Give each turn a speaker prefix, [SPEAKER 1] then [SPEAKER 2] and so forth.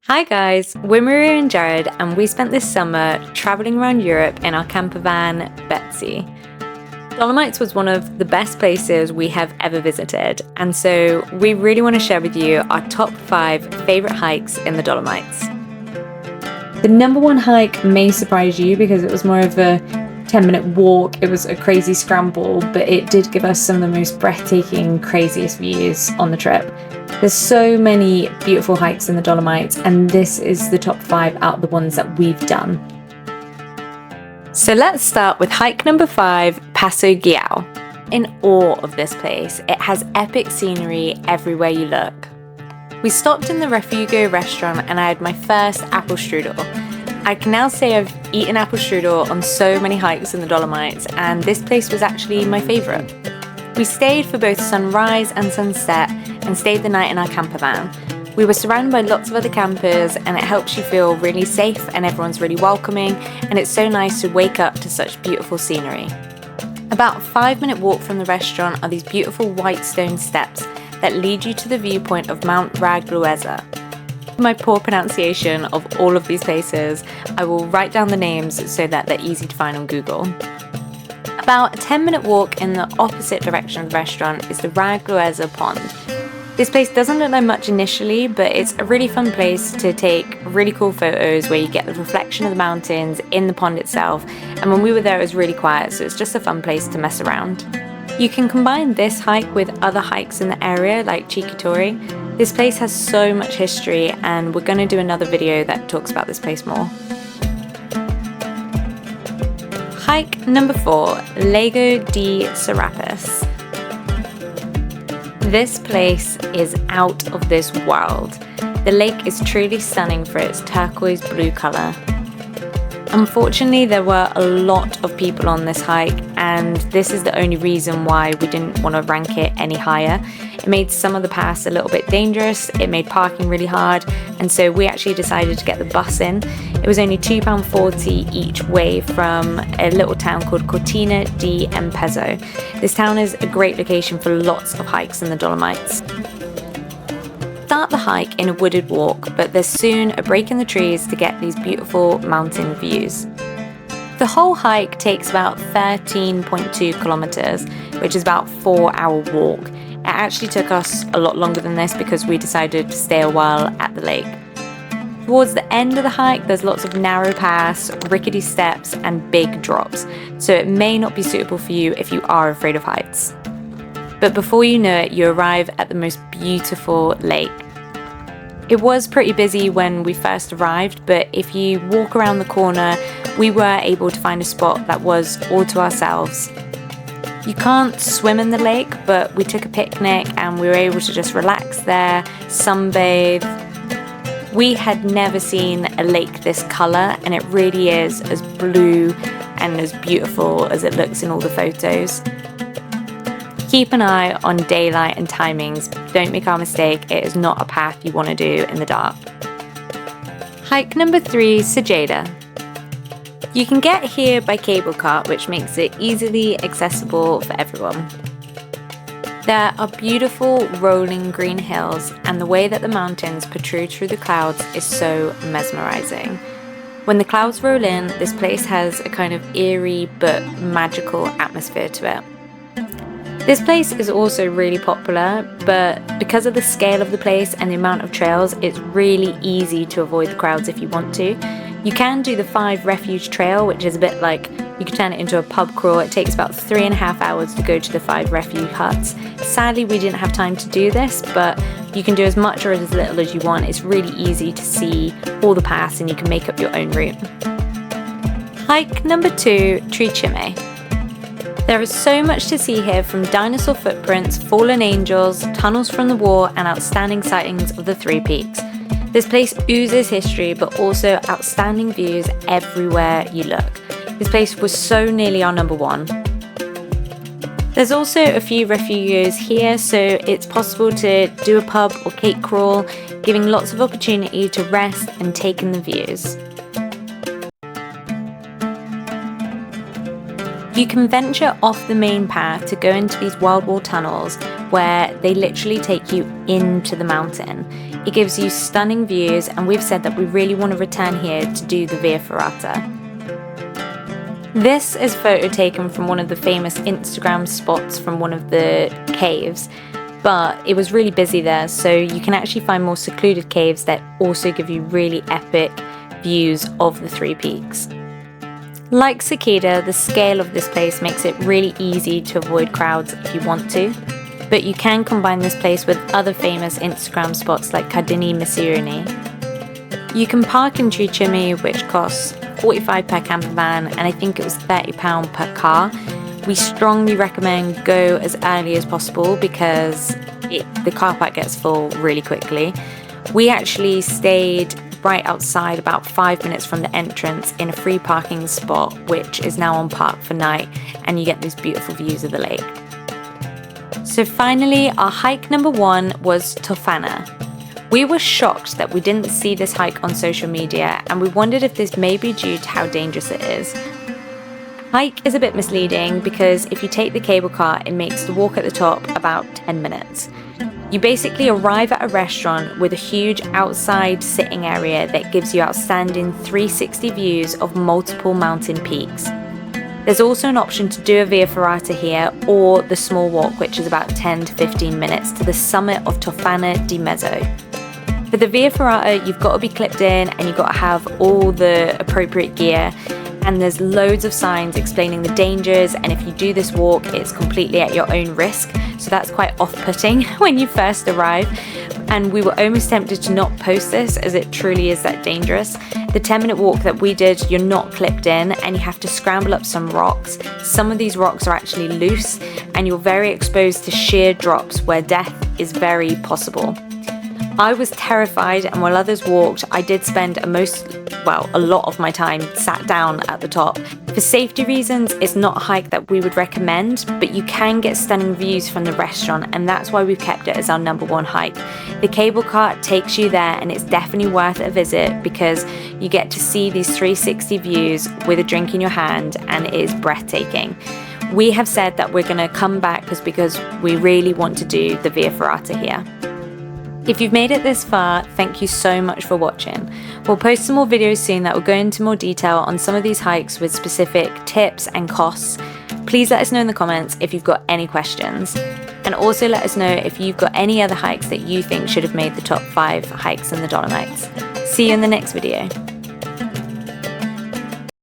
[SPEAKER 1] Hi guys, we're Maria and Jared, and we spent this summer traveling around Europe in our campervan, Betsy. Dolomites was one of the best places we have ever visited, and so we really want to share with you our top 5 favorite hikes in the Dolomites. The number one hike may surprise you because it was more of a 10-minute walk. It was a crazy scramble, but it did give us some of the most breathtaking, craziest views on the trip. There's so many beautiful hikes in the Dolomites, and this is the top 5 out of the ones that we've done. So let's start with hike number 5, Passo Ghiao. In awe of this place, it has epic scenery everywhere you look. We stopped in the Refugo restaurant and I had my first apple strudel. I can now say I've eaten apple strudel on so many hikes in the Dolomites, and this place was actually my favourite. We stayed for both sunrise and sunset and stayed the night in our campervan. We were surrounded by lots of other campers, and it helps you feel really safe and everyone's really welcoming, and it's so nice to wake up to such beautiful scenery. About a 5-minute walk from the restaurant are these beautiful white stone steps that lead you to the viewpoint of Mount Raggluesa. My poor pronunciation of all of these places, I will write down the names so that they're easy to find on Google. About a 10-minute walk in the opposite direction of the restaurant is the Raggluesa pond. This place doesn't look like much initially, but it's a really fun place to take really cool photos where you get the reflection of the mountains in the pond itself, and when we were there it was really quiet, so it's just a fun place to mess around. You can combine this hike with other hikes in the area like Chikitori. This place has so much history, and we're going to do another video that talks about this place more. Hike number 4, Lago di Serapis. This place is out of this world. The lake is truly stunning for its turquoise blue colour. Unfortunately, there were a lot of people on this hike, and this is the only reason why we didn't want to rank it any higher. It made some of the paths a little bit dangerous, it made parking really hard, and so we actually decided to get the bus in. It was only £2.40 each way from a little town called Cortina di Ampezzo. This town is a great location for lots of hikes in the Dolomites. Start the hike in a wooded walk, but there's soon a break in the trees to get these beautiful mountain views. The whole hike takes about 13.2 kilometers, which is about a 4-hour walk. It actually took us a lot longer than this because we decided to stay a while at the lake. Towards the end of the hike, there's lots of narrow paths, rickety steps, and big drops, so it may not be suitable for you if you are afraid of heights. But before you know it, you arrive at the most beautiful lake. It was pretty busy when we first arrived, but if you walk around the corner, we were able to find a spot that was all to ourselves. You can't swim in the lake, but we took a picnic and we were able to just relax there, sunbathe. We had never seen a lake this colour, and it really is as blue and as beautiful as it looks in all the photos. Keep an eye on daylight and timings. Don't make our mistake, it is not a path you want to do in the dark. Hike number 3, Sajeda. You can get here by cable car, which makes it easily accessible for everyone. There are beautiful rolling green hills, and the way that the mountains protrude through the clouds is so mesmerizing. When the clouds roll in, this place has a kind of eerie but magical atmosphere to it. This place is also really popular, but because of the scale of the place and the amount of trails, it's really easy to avoid the crowds if you want to. You can do the 5 refuge trail, which is a bit like you could turn it into a pub crawl. It takes about 3.5 hours to go to the 5 refuge huts. Sadly, we didn't have time to do this, but you can do as much or as little as you want. It's really easy to see all the paths and you can make up your own route. Hike number 2, Tricime. There is so much to see here, from dinosaur footprints, fallen angels, tunnels from the war, and outstanding sightings of the 3 peaks. This place oozes history, but also outstanding views everywhere you look. This place was so nearly our number 1. There's also a few refugios here, so it's possible to do a pub or cake crawl, giving lots of opportunity to rest and take in the views. You can venture off the main path to go into these Wild War tunnels where they literally take you into the mountain. It gives you stunning views, and we've said that we really want to return here to do the Via Ferrata. This is a photo taken from one of the famous Instagram spots from one of the caves, but it was really busy there, so you can actually find more secluded caves that also give you really epic views of the three peaks. Like Cicada, the scale of this place makes it really easy to avoid crowds if you want to, but you can combine this place with other famous Instagram spots like Cardini Misurni. You can park in Trichimi, which costs $45 per campervan, and I think it was £30 per car. We strongly recommend go as early as possible because the car park gets full really quickly. We actually stayed right outside, about 5 minutes from the entrance, in a free parking spot which is now on park for night, and you get these beautiful views of the lake. So finally, our hike number 1 was Tofana. We were shocked that we didn't see this hike on social media, and we wondered if this may be due to how dangerous it is. Hike is a bit misleading because if you take the cable car, it makes the walk at the top about 10 minutes. You basically arrive at a restaurant with a huge outside sitting area that gives you outstanding 360 views of multiple mountain peaks. There's also an option to do a Via Ferrata here, or the small walk, which is about 10 to 15 minutes to the summit of Tofana di Mezzo. For the Via Ferrata, you've got to be clipped in and you've got to have all the appropriate gear, and there's loads of signs explaining the dangers, and if you do this walk, it's completely at your own risk, so that's quite off-putting when you first arrive, and we were almost tempted to not post this as it truly is that dangerous. The 10-minute walk that we did, you're not clipped in and you have to scramble up some rocks. Some of these rocks are actually loose, and you're very exposed to sheer drops where death is very possible. I was terrified, and while others walked, I did spend a lot of my time sat down at the top. For safety reasons, it's not a hike that we would recommend, but you can get stunning views from the restaurant, and that's why we've kept it as our number 1 hike. The cable car takes you there, and it's definitely worth a visit because you get to see these 360 views with a drink in your hand, and it is breathtaking. We have said that we're going to come back because we really want to do the Via Ferrata here. If you've made it this far, thank you so much for watching. We'll post some more videos soon that will go into more detail on some of these hikes with specific tips and costs. Please let us know in the comments if you've got any questions. And also let us know if you've got any other hikes that you think should have made the top 5 hikes in the Dolomites. See you in the next video.